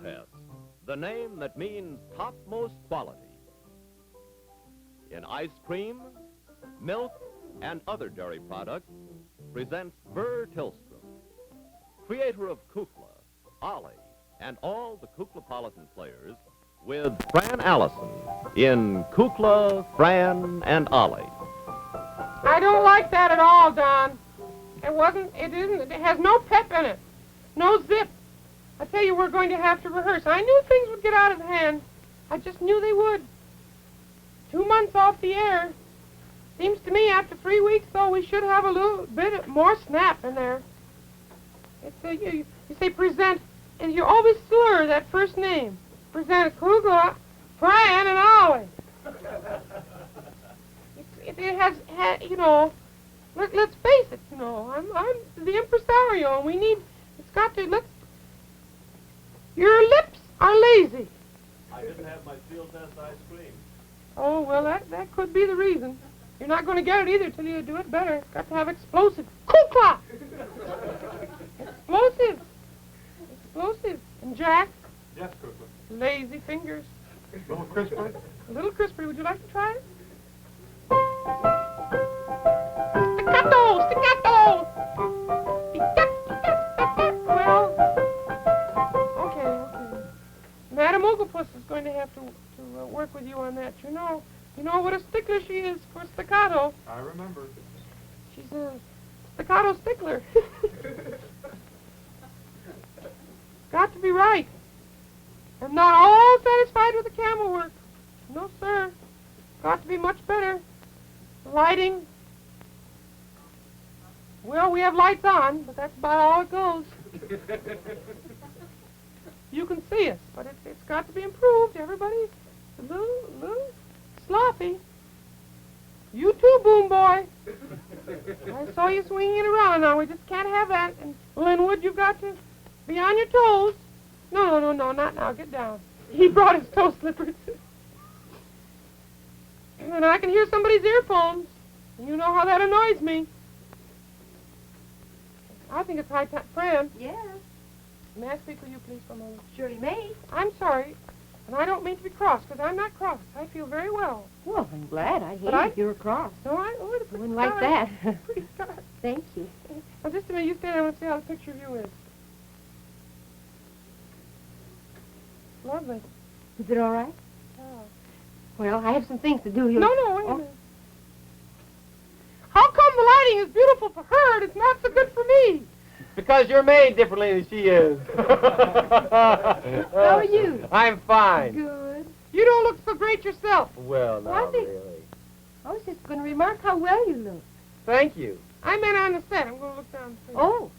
Test, the name that means topmost quality. In ice cream, milk, and other dairy products, presents Burr Tillstrom, creator of Kukla, Ollie, and all the Kuklapolitan players, with Fran Allison in Kukla, Fran and Ollie. I don't like that at all, Don. It has no pep in it. No zip. I tell you, we're going to have to rehearse. I knew things would get out of hand. I just knew they would. 2 months off the air. Seems to me after 3 weeks, though, we should have a little bit more snap in there. It's you say present, and you always slur that first name. Present Kukla, Fran and Ollie. It has, you know, let's face it, you know, I'm the impresario, and we need, it's got to, your lips are lazy. I didn't have my field test ice cream. Oh, well, that could be the reason. You're not going to get it either till you do it better. Got to have explosive. Kukla! Explosive. Explosive. And Jack? Yes, Kukla. Lazy fingers. A little crisper? A little crisper. Would you like to try it? Staccato! Staccato! Well, okay. Madam Ooglepus is going to have to work with you on that. You know what a stickler she is for staccato. I remember. She's a staccato stickler. Got to be right. I'm not all satisfied with the camera work. No, sir. Got to be much better. The lighting. Well, we have lights on, but that's about all it goes. You can see us, but it's got to be improved. Everybody's a little sloppy. You too, Boom Boy. I saw you swinging it around. Now, we just can't have that. And Linwood, you've got to be on your toes. No, not now. Get down. He brought his toe slippers. And I can hear somebody's earphones. You know how that annoys me. I think it's high time. Fran. Yes. May I speak with you, please, for a moment? Surely may. I'm sorry, and I don't mean to be cross, because I'm not cross. I feel very well. Well, I'm glad. I But I- hated your cross. No, I I pretty wouldn't like start. that. Pretty start. Thank you. Now, just a minute. You stay there. I want to see how the picture of you is. Lovely. Is it all right? Oh. Well, I have some things to do. No, wait a minute. How come the lighting is beautiful for her and it's not so good for me? Because you're made differently than she is. How are you? I'm fine. Good. You don't look so great yourself. Well, Well, I not think- really. I was just going to remark how well you look. Thank you. I meant on the set. I'm going to look down. See. Oh.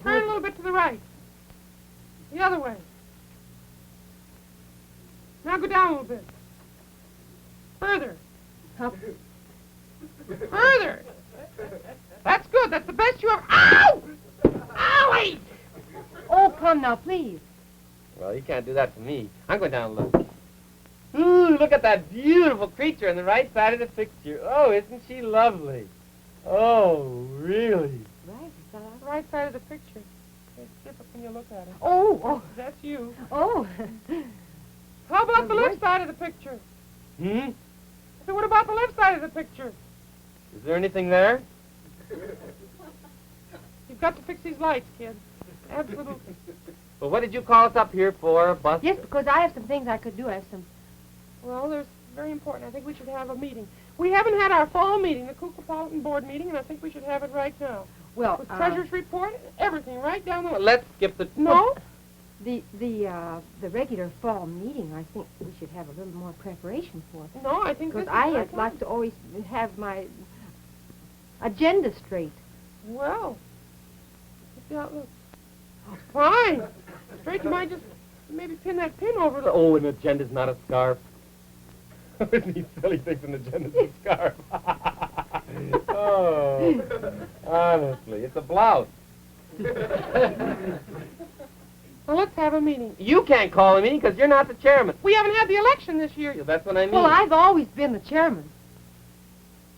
Turn a little bit to the right. The other way. Now go down a little bit. Further. Further. That's good. That's the best you ever... Ow! Owie! Oh, come now, please. Well, you can't do that to me. I'm going down and look. Ooh, look at that beautiful creature on the right side of the picture. Oh, isn't she lovely? Oh, really? Right, is that all right? Right side of the picture. It's different when you look at it. Oh. That's you. Oh. How about the left side of the picture? Hmm? So what about the left side of the picture? Is there anything there? You've got to fix these lights, kid. Absolutely. Well, what did you call us up here for, Buster? Yes, because I have some things I could do. I have some... Well, there's very important. I think we should have a meeting. We haven't had our fall meeting, the Kuklapolitan Board meeting, and I think we should have it right now. Well, With treasurer's report, everything, right down the Well, line. let's skip the... No? the regular fall meeting, I think we should have a little more preparation for. No, I think this Because is I right like time. to always have my agenda straight. Well, let's see how it looks. Oh, fine. Straight, you might just maybe pin that pin over the... Oh, an agenda's not a scarf. Isn't he silly thinks an agenda's a scarf? Oh, honestly, it's a blouse. Well, let's have a meeting. You can't call a meeting because you're not the chairman. We haven't had the election this year. Yeah, that's what I mean. Well, I've always been the chairman.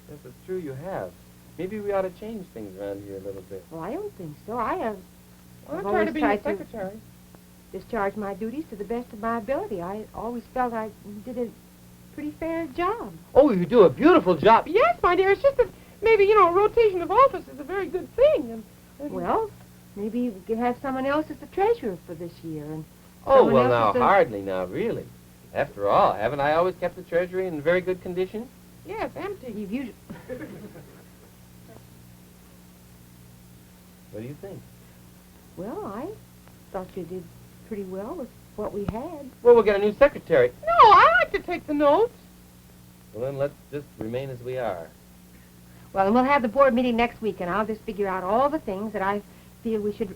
Yes, it's true you have. Maybe we ought to change things around here a little bit. Well, I don't think so. I have... Well, I've I'm trying to always be your tried to- secretary. discharge my duties to the best of my ability. I always felt I did a pretty fair job. Oh, you do a beautiful job. Yes, my dear. It's just that maybe, you know, a rotation of office is a very good thing. And Well, maybe we could have someone else as the treasurer for this year. And Oh, someone well, else now, as the- hardly now, really. After all, haven't I always kept the treasury in very good condition? yes, empty. You've usually... What do you think? Well, I thought you did pretty well with what we had. Well, we'll get a new secretary. No, I like to take the notes. Well, then let's just remain as we are. Well, and we'll have the board meeting next week, and I'll just figure out all the things that I feel we should...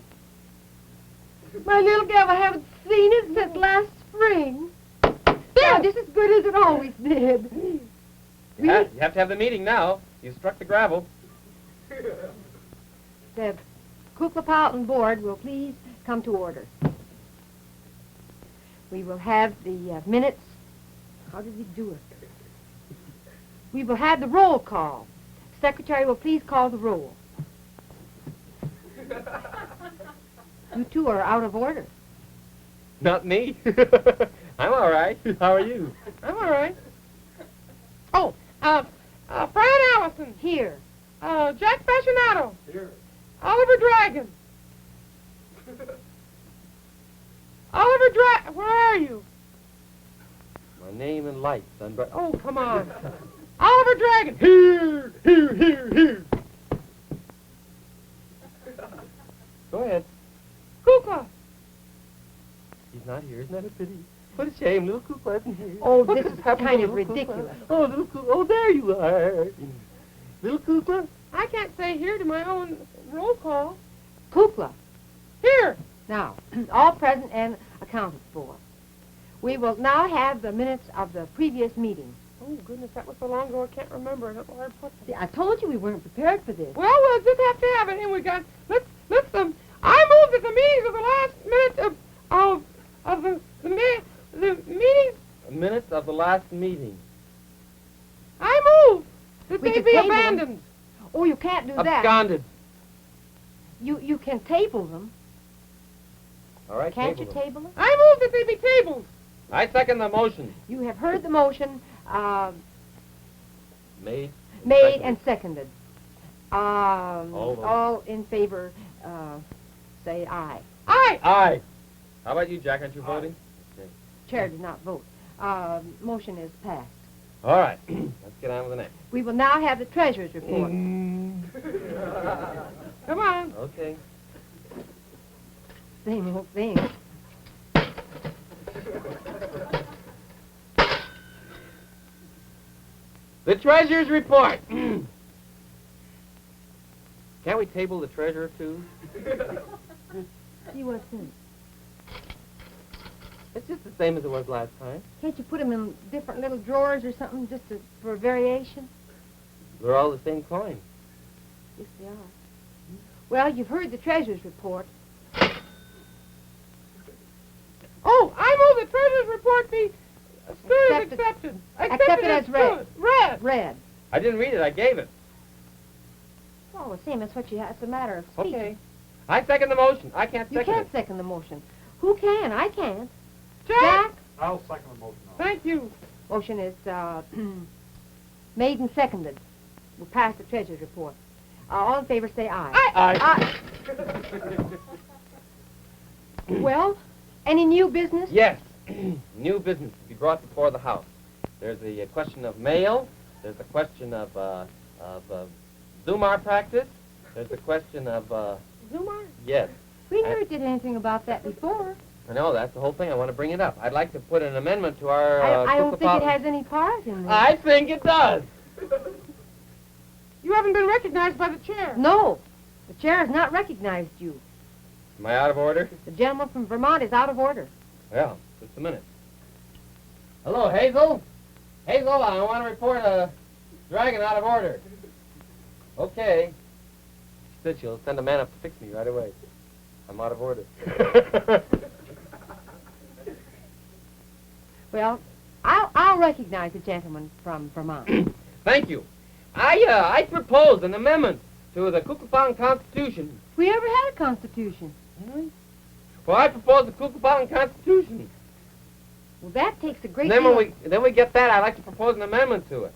My little gal, I haven't seen it since last spring. There! Now, just as good as it always did. You have to have the meeting now. You struck the gravel. The Kukla board will please come to order. We will have the minutes. How did we do it? We will have the roll call. Secretary will please call the roll. You two are out of order. Not me. I'm all right. How are you? I'm all right. Oh, Fran Allison. Here. Jack Fascinato. Here. Oliver Dragon. Where are you? My name and lights. Oh, come on. Oliver Dragon. Here, here, here, here. Go ahead. Kukla. He's not here. Isn't that a pity? What a shame. Little Kukla isn't here. Oh, What this has is happened to kind of little Kukla? ridiculous. Oh, little Kukla. Oh, there you are. Little Kukla. I can't say here to my own roll call. Kukla. Here. Now, all present and accounted for. We will now have the minutes of the previous meeting. Oh, goodness, that was so long ago I can't remember. I don't know where I put See, them. I told you we weren't prepared for this. Well, we'll just have to have it. And we got, I moved at the meetings of the last minute the meetings. Minutes of the last meeting. I moved that We they could be table them. abandoned. Oh, you can't do that. Absconded. You can table them. All right, Can't table you them. table them? I moved that they be tabled. I second the motion. You have heard the motion Made. made and seconded. those. All in favor, say aye. Aye. Aye. How about you, Jack? Aren't you voting? Chair did not vote. Motion is passed. All right. Let's get on with the next. We will now have the treasurer's report. Come on. Okay. Same old thing. The treasurer's report. Can't we table the treasurer, too? See what's in. It's just the same as it was last time. Can't you put them in different little drawers or something just for a variation? They're all the same coin. Yes, they are. Well, you've heard the treasurer's report. Oh, I move the treasurer's report be Accepted. accepted. Accepted as read. stood. Read. Read. I didn't read it. I gave it. Well, the same. That's what you have. It's a matter of speaking. Okay. I second the motion. I can't You second can't it. second the motion. Who can? I can't. Jack. I'll second the motion. Thank you. Motion is made and seconded. We'll pass the treasurer's report. All in favor say aye. Aye. Well, any new business? Yes. New business to be brought before the House. There's a question of mail. There's a question of Zumar practice. There's a question of, Zumar? yes. We never did anything about that before. I know, that's the whole thing. I want to bring it up. I'd like to put an amendment to our... I don't think it Kukla- has any part in this. I think it does. You haven't been recognized by the chair. No. The chair has not recognized you. Am I out of order? The gentleman from Vermont is out of order. Well, just a minute. Hello, Hazel? Hazel, I want to report a dragon out of order. Okay. She said she'll send a man up to fix me right away. I'm out of order. Well, I'll recognize the gentleman from Vermont. Thank you. I propose an amendment to the Kukla Constitution. We ever had a constitution. Really? Well, I propose the Kukla Constitution. Well, that takes a great Then deal. when we get that, I'd like to propose an amendment to it.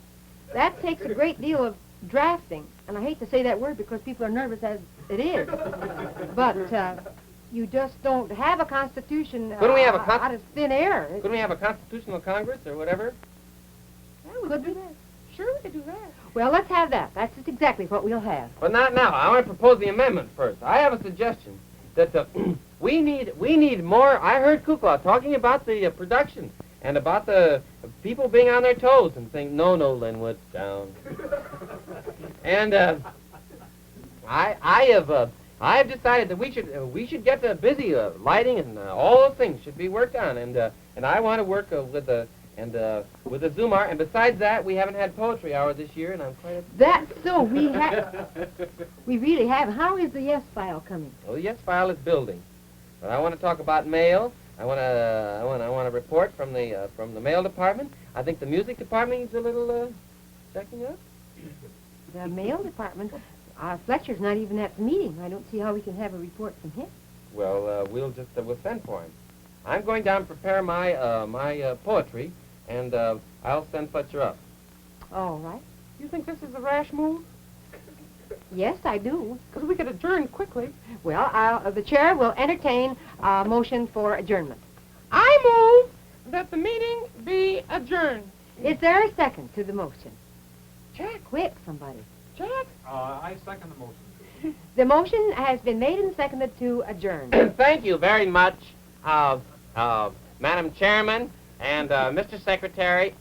That takes a great deal of drafting, and I hate to say that word because people are nervous as it is. But you just don't have a constitution Couldn't we have a out of thin air. Couldn't we have a constitutional Congress or whatever? Yeah, we Could could do we? that. Sure, we could do that. Well, let's have that. That's just exactly what we'll have. But not now. I want to propose the amendment first. I have a suggestion that we need more. I heard Kukla talking about the production and about the people being on their toes and saying, no, Linwood, down. And I have decided that we should get busy. Lighting and all those things should be worked on, and I want to work with the Zumar. And besides that, we haven't had poetry hour this year, and I'm quite. That's so. We really have. How is the yes file coming? Well, the yes file is building, but I want to talk about mail. I want a report from the mail department. I think the music department needs a little checking up. The mail department. Fletcher's not even at the meeting. I don't see how we can have a report from him. Well, we'll send for him. I'm going down to prepare my poetry, and I'll send Fletcher up. All right. You think this is a rash move? Yes, I do. Because we could adjourn quickly. Well, the chair will entertain a motion for adjournment. I move that the meeting be adjourned. Is there a second to the motion? Jack, Quick, somebody. Jack. I second the motion. The motion has been made and seconded to adjourn. Thank you very much, Madam Chairman and Mr. Secretary.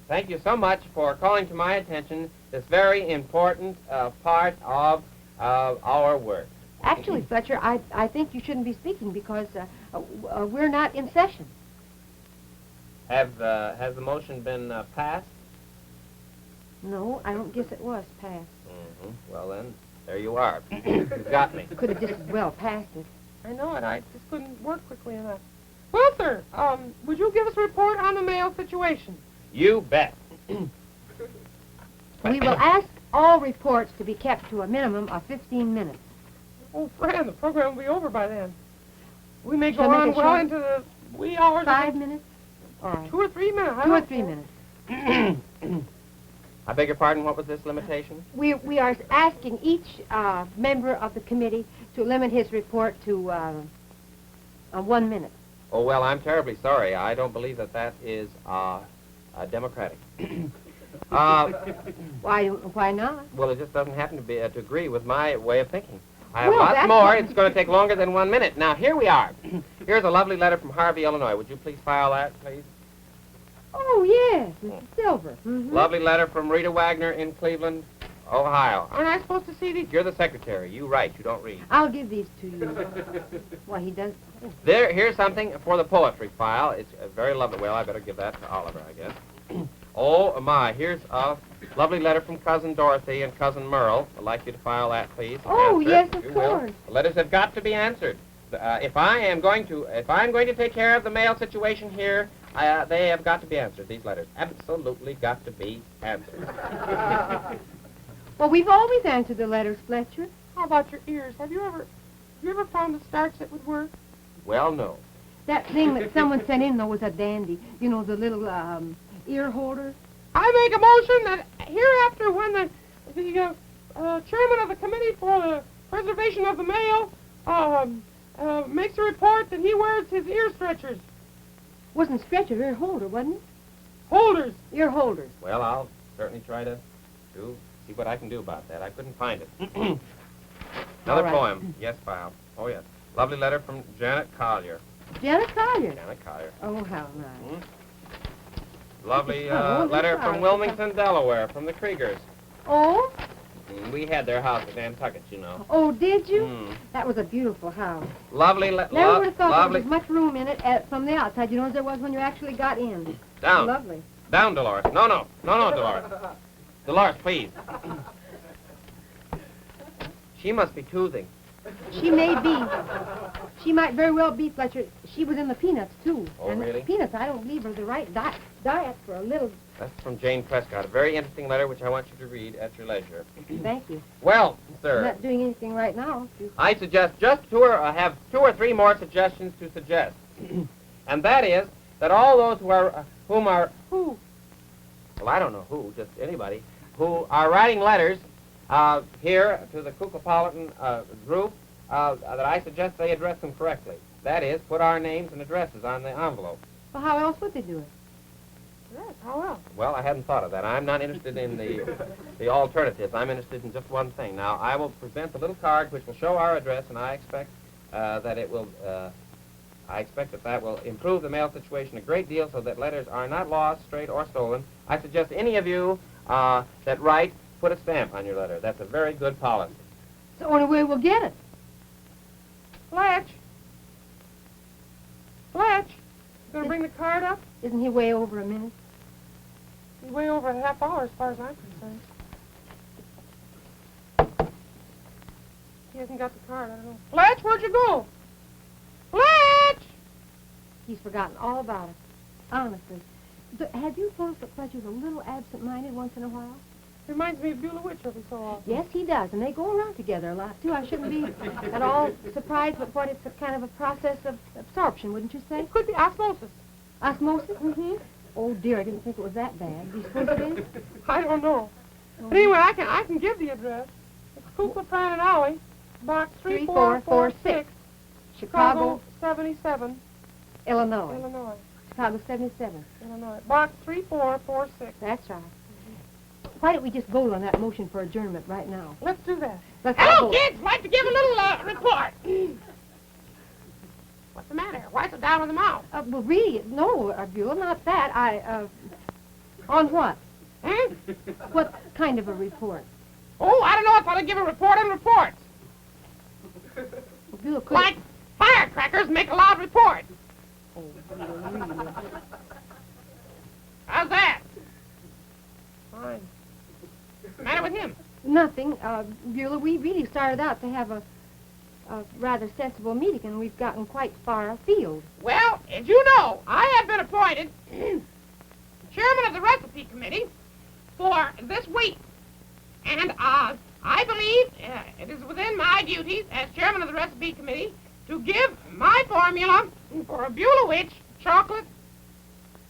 Thank you so much for calling to my attention this very important part of our work. Actually, Fletcher, I think you shouldn't be speaking because we're not in session. Has the motion been passed? No, I don't guess it was passed. Mm-hmm. Well, then, there you are. You got me. Could have just as well passed it. I know it. I just couldn't work quickly enough. Well, sir, would you give us a report on the mail situation? You bet. We will ask all reports to be kept to a minimum of 15 minutes. Oh, Fran, the program will be over by then. We may go Shall I on make it well short? into the wee hours. 5 minutes? All right. 2 or 3 minutes. I 2 or don't 3 care. minutes. I beg your pardon, what was this limitation? We are asking each member of the committee to limit his report to 1 minute. Oh, well, I'm terribly sorry. I don't believe that is democratic. Why not? Well, it just doesn't happen to be to agree with my way of thinking. I have Well, lots that's more. what- It's going to take longer than 1 minute. Now, here we are. Here's a lovely letter from Harvey, Illinois. Would you please file that, please? Oh, yes, Mr. Silver. Mm-hmm. Lovely letter from Rita Wagner in Cleveland, Ohio. Aren't I supposed to see these? You're the secretary. You write. You don't read. I'll give these to you. Why, he does. Here's something for the poetry file. It's very lovely. Well, I better give that to Oliver, I guess. Oh, my. Here's a lovely letter from Cousin Dorothy and Cousin Merle. I'd like you to file that, please. and Oh, answer yes, it, if of you will. course. The letters have got to be answered. If I'm going to take care of the mail situation here, they have got to be answered. These letters absolutely got to be answered. Well, we've always answered the letters, Fletcher. How about your ears? Have you ever found a starch that would work? Well, no. That thing that someone sent in, though, was a dandy. You know, the little ear holder. I make a motion that hereafter, when the chairman of the committee for the preservation of the mail makes a report that he wears his ear stretchers. Wasn't stretcher, ear holder, wasn't it? Holders. Ear holders. Well, I'll certainly try to see what I can do about that. I couldn't find it. Another All right. poem. Yes, file. Oh, yes. Lovely letter from Janet Collier. Janet Collier. Janet Collier. Oh, how nice. Lovely Oh, letter that's from right. Wilmington, Delaware, from the Kriegers. Oh? We had their house at Nantucket, you know. Oh, did you? Mm. That was a beautiful house. Lovely, Never would have thought lovely. there was as much room in it from the outside, you know, as there was when you actually got in. Down. Lovely. Down, Dolores. No, Dolores. Dolores, please. She must be toothing. She may be. She might very well be, Fletcher. She was in the Peanuts, too. Oh, and really? Peanuts, I don't believe, are the right diet. diet for a little... That's from Jane Prescott. A very interesting letter which I want you to read at your leisure. Thank you. Well, I'm sir, not doing anything right now. I suggest have 2 or 3 more suggestions to suggest. And that is that all those who well, I don't know who, just anybody, who are writing letters here to the Kukla group, that I suggest they address them correctly. That is, put our names and addresses on the envelope. Well, how else would they do it? Yes, how else? Well, I hadn't thought of that. I'm not interested in the alternatives. I'm interested in just one thing. Now, I will present a little card which will show our address, and I expect that it will. I expect that will improve the mail situation a great deal, so that letters are not lost, strayed, or stolen. I suggest any of you that write put a stamp on your letter. That's a very good policy. It's the only way we'll get it. Fletch. Fletch. You gonna bring the card up? Isn't he way over a minute? He's way over a half hour as far as I'm concerned. He hasn't got the card, I don't know. Fletch, where'd you go? Fletch! He's forgotten all about it. Honestly. Have you noticed that Fletcher's a little absent-minded once in a while? Reminds me of Beulah Witch every so often. Yes, he does, and they go around together a lot, too. I shouldn't be at all surprised, but what it's a kind of a process of absorption, wouldn't you say? It could be osmosis. Osmosis? Mm-hmm. Oh, dear, I didn't think it was that bad. Do you suppose it is? I don't know. But anyway, I can give the address. It's Kukla, Fran and Ollie, box 3446, Chicago 77, Illinois. Illinois. Chicago 77. Illinois. Box 3446. That's right. Why don't we just vote on that motion for adjournment right now? Let's do that. Let's Hello, vote. kids. Like to give a little report. What's the matter? Why so down in the mouth? Well, really, no, Beulah, not that. On what? Hmm? What kind of a report? Oh, I don't know if I'll give a report on reports. Well, Beulah, could... Like firecrackers make a loud report. Oh, Beulah, really. How's that? Fine. What's the matter with him? Nothing. Beulah, we really started out to have a rather sensible meeting, and we've gotten quite far afield. Well, as you know, I have been appointed chairman of the recipe committee for this week. And I believe it is within my duties as chairman of the recipe committee to give my formula for a Beulah Witch chocolate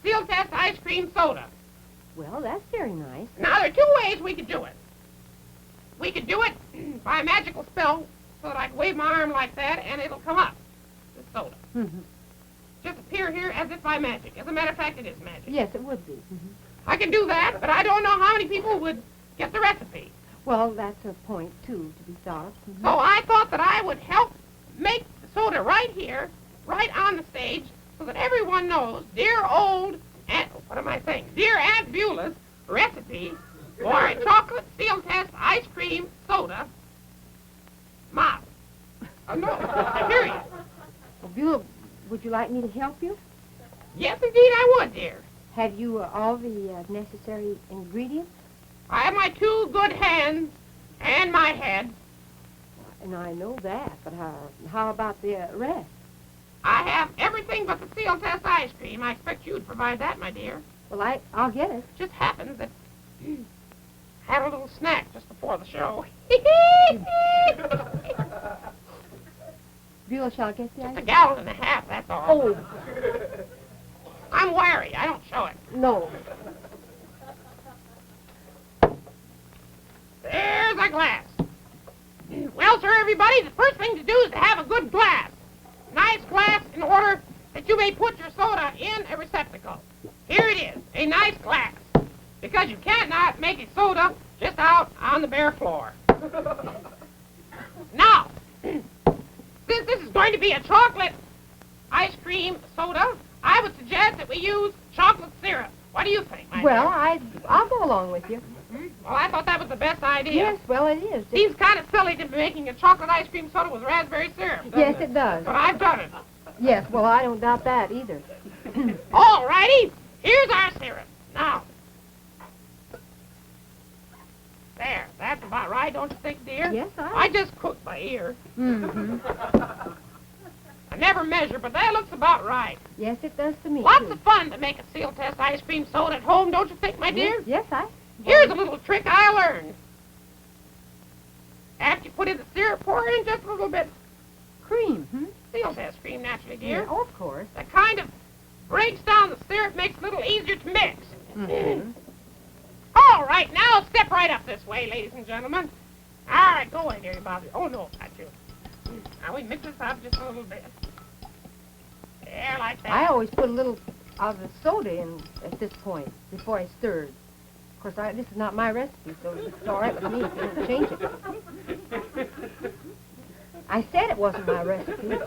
seal test ice cream soda. Well, that's very nice. Now, there are 2 ways we could do it. We could do it by a magical spell so that I can wave my arm like that and it'll come up, this soda. Mm-hmm. Just appear here as if by magic. As a matter of fact, it is magic. Yes, it would be. Mm-hmm. I can do that, but I don't know how many people would get the recipe. Well, that's a point, too, to be thought of. Mm-hmm. So I thought that I would help make the soda right here, right on the stage, so that everyone knows dear old dear Aunt Beulah's recipe for a chocolate seal test ice cream soda mop. No, period. Well, Beulah, would you like me to help you? Yes, indeed I would, dear. Have you all the necessary ingredients? I have my 2 good hands and my head. And I know that, but how about the rest? I have everything but the seal test ice cream. I expect you to provide that, my dear. Well, I'll get it. It just happens that I had a little snack just before the show. Beulah, shall I get the Just ice? a gallon and a half, that's all. Oh, I'm wary. I don't show it. no. There's a glass. Well, sir, everybody, the first thing to do is to have a good glass. Nice glass in order that you may put your soda in a receptacle. Here it is, a nice glass. Because you cannot make a soda just out on the bare floor. Now, since this is going to be a chocolate ice cream soda, I would suggest that we use chocolate syrup. What do you think, my Well, dear? I'll go along with you. Well, I thought that was the best idea. Yes, well, it is. Seems kind of silly to be making a chocolate ice cream soda with raspberry syrup, doesn't Yes, it does. But I've done it. Yes, well, I don't doubt that either. All righty. Here's our syrup. Now. There. That's about right, don't you think, dear? Yes, I just cooked by ear. Mm-hmm. And never measure, but that looks about right. Yes, it does to me, Lots too. of fun to make a seal test ice cream soda at home, don't you think, my dear? Yes, I... Here's a little trick I learned. After you put in the syrup, pour in just a little bit. Cream, Seal test cream, naturally, dear. Yeah, oh, of course. That kind of breaks down the syrup, makes it a little easier to mix. All right, now step right up this way, ladies and gentlemen. All right, go away, dearie Bobby. Oh, no, not you. Now we mix this up just a little bit. Yeah, like that. I always put a little of the soda in at this point before I stirred. Of course, this is not my recipe, so it's all right with me if you don't change it. I said it wasn't my recipe.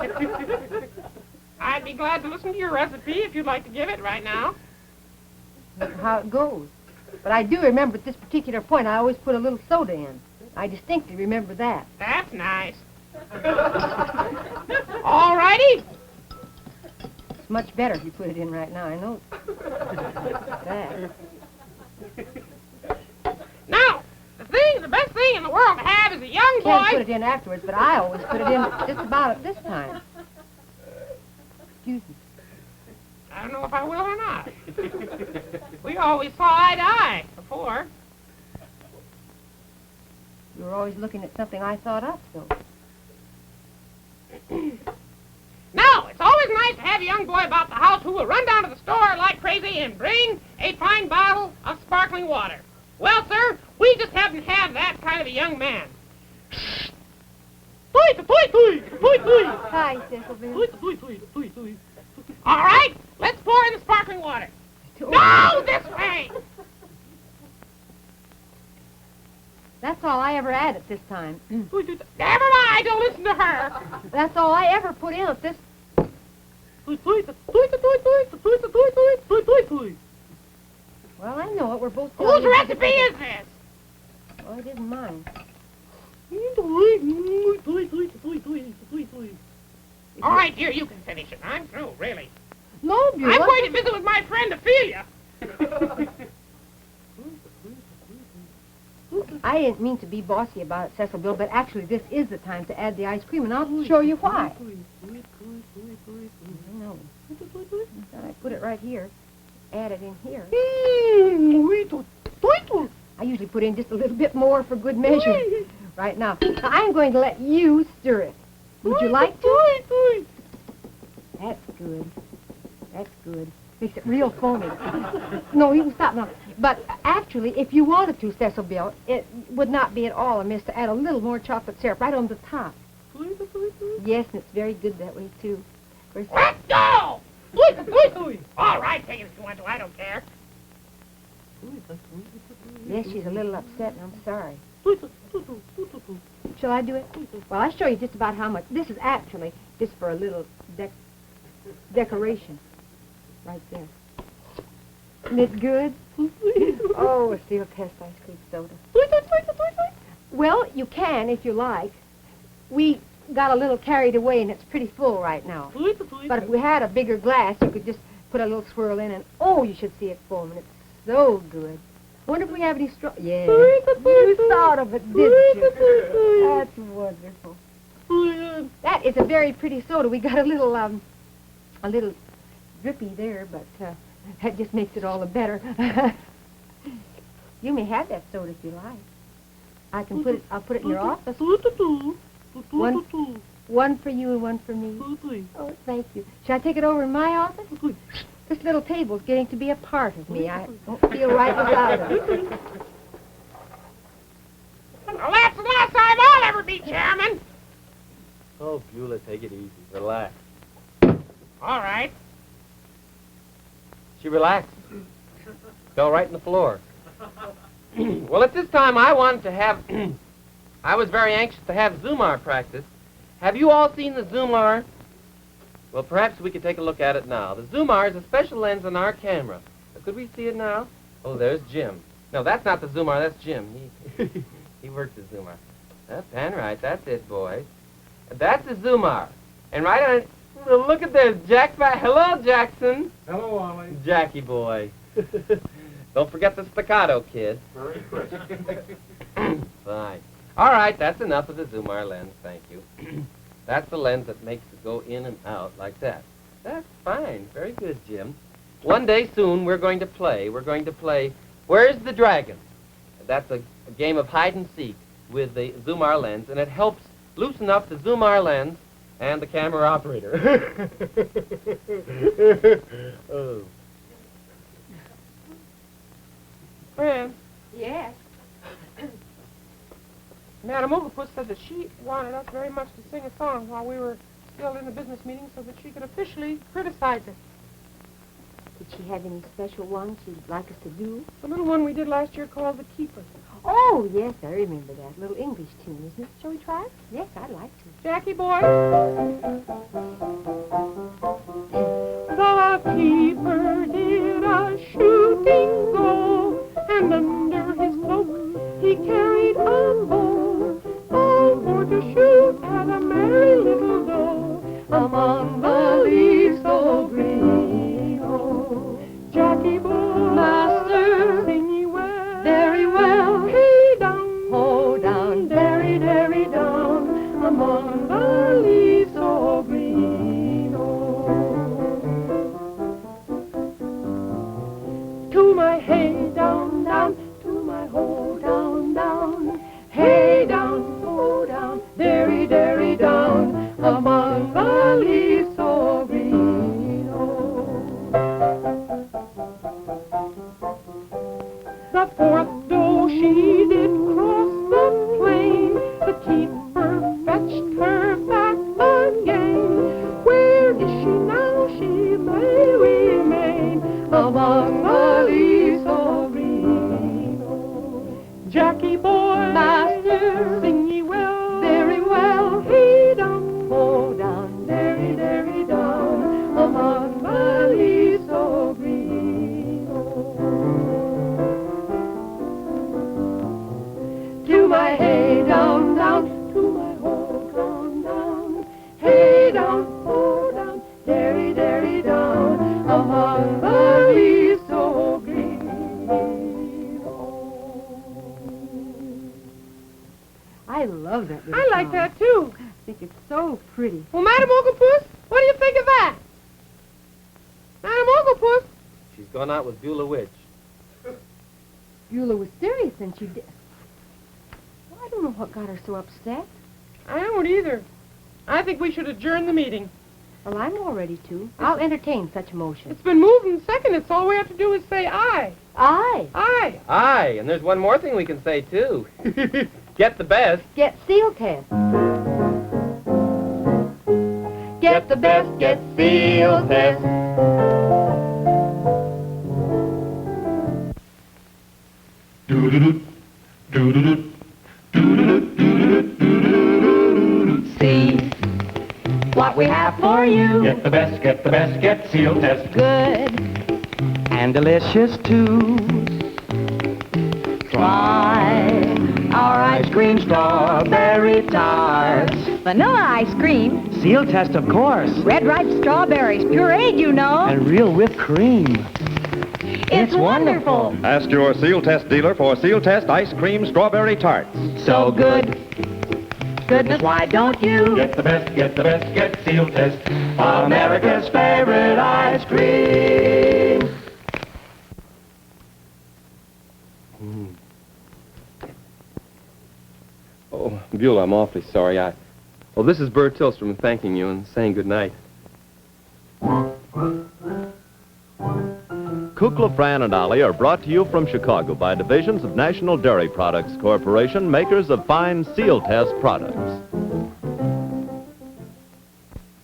I'd be glad to listen to your recipe if you'd like to give it right now. That's how it goes. But I do remember at this particular point, I always put a little soda in. I distinctly remember that. That's nice. All righty. It's much better if you put it in right now, I know. That. Now, the best thing in the world to have is a young You can put boy. it in afterwards, but I always put it in just about at this time. Excuse me. I don't know if I will or not. We always saw eye to eye before. You were always looking at something I thought up, so. Now, it's always nice to have a young boy about the house who will run down to the store like crazy and bring a fine bottle of sparkling water. Well, sir, we just happen to have that kind of a young man. Hi, Cecil. All right, let's pour in the sparkling water. No, this way. That's all I ever add at this time. Never mind, don't listen to her. That's all I ever put in at this... Well, I know it. We're both... Whose recipe is this? Oh, it isn't mine. All right, dear, you can finish it. I'm through, really. No, Buell. I'm going to visit with my friend Ophelia. I didn't mean to be bossy about it, Cecil Bill, but actually this is the time to add the ice cream, and I'll show you why. No. I put it right here. Add it in here. I usually put in just a little bit more for good measure. Right now. Now, I'm going to let you stir it. Would you like to? That's good. That's good. Makes it real foamy. No, you can stop now. But actually, if you wanted to, Cecil Bill, it would not be at all amiss to add a little more chocolate syrup right on the top. Yes, and it's very good that way, too. Where's Let's go! All right, take it if you want to. I don't care. Yes, she's a little upset, and I'm sorry. Shall I do it? Well, I'll show you just about how much. This is actually just for a little decoration. Right there. Isn't it good? Oh, a steel test ice cream soda. Well, you can if you like. We got a little carried away, and it's pretty full right now. But if we had a bigger glass, you could just put a little swirl in, and oh, you should see it foaming. It's so good. Wonder if we have any straw. Yeah. You thought of it, didn't you? That's wonderful. That is a very pretty soda. We got a little drippy there, but that just makes it all the better. You may have that soda if you like. I can put it. I'll put it in your office. One for you and one for me. Oh, thank you. Shall I take it over in my office? This little table's getting to be a part of me. I don't feel right without it. Well, that's the last time I'll ever be chairman. Oh, Beulah, take it easy. Relax. All right. She relaxed. Fell right in the floor. Well, at this time, I wanted to have... I was very anxious to have Zumar practice. Have you all seen the Zumar? Well, perhaps we could take a look at it now. The Zumar is a special lens on our camera. Could we see it now? Oh, there's Jim. No, that's not the Zumar. That's Jim. He works the Zumar. Pan right. That's it, boys. That's the Zumar. And right on it... Well, look at this. Jack back. Hello, Jackson. Hello, Ollie. Jackie boy. Don't forget the staccato, kid. Very quick. Fine. All right, that's enough of the Zumar lens. Thank you. That's the lens that makes it go in and out like that. That's fine. Very good, Jim. One day soon we're going to play. Where's the Dragon? That's a game of hide and seek with the zoom-R lens, and it helps loosen up the zoom-R lens and the camera operator. Oh. Fran, Yes. Madam Oglepus said that she wanted us very much to sing a song while we were still in the business meeting so that she could officially criticize it. Did she have any special ones she'd like us to do? The little one we did last year called The Keeper. Oh, yes, I remember that. Little English tune, isn't it? Shall we try it? Yes, I'd like to. Jackie boy. The keeper did a shooting go, and under his cloak he carried a bow, all for to shoot at a merry little doe among the leaves so green. Oh, Jackie boy, master, sing ye well, very well. Hey down, ho down, derry, derry down, among the leaves so green. Oh, to my hay down, down, to my ho down, down, hay down, ho down, derry, derry down, among the leaves so green. Oh, the fourth doe she did cross the plain, the keeper fetched her back again. Where is she now? She may remain among the leaves so green. Oh, Jackie boy, master, sing ye well, very well. Hey down, ho down, derry, derry down, among the leaves so green. Oh, to my hay down, down, to my ho down, down, hay down, ho down, derry, derry down, among the leaves so green. I love that little I like song. that too. I think it's so pretty. Well, Madam Oglepus, what do you think of that? Madam Oglepus? She's gone out with Beulah Witch. Beulah was serious and she did. Well, I don't know what got her so upset. I don't either. I think we should adjourn the meeting. Well, I'm all ready to. I'll entertain such a motion. It's been moved and seconded, so all we have to do is say aye. Aye. Aye. Aye, and there's one more thing we can say, too. Get the best. Get seal test. Get the best, get seal test. See what we have for you. Get the best, get seal test. Good And delicious too. Try our ice cream strawberry tarts. Vanilla ice cream, Seal test, of course. red ripe strawberries, pureed, you know. And real whipped cream. It's wonderful. Ask your Seal Test dealer for Seal Test ice cream strawberry tarts. So good. Goodness, why don't you? Get the best, get seal test. America's favorite ice cream. Oh, Beulah, I'm awfully sorry. Well, this is Bert Tillstrom thanking you and saying good night. Kukla, Fran and Ollie are brought to you from Chicago by divisions of National Dairy Products Corporation, makers of fine Seal Test products.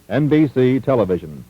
NBC Television.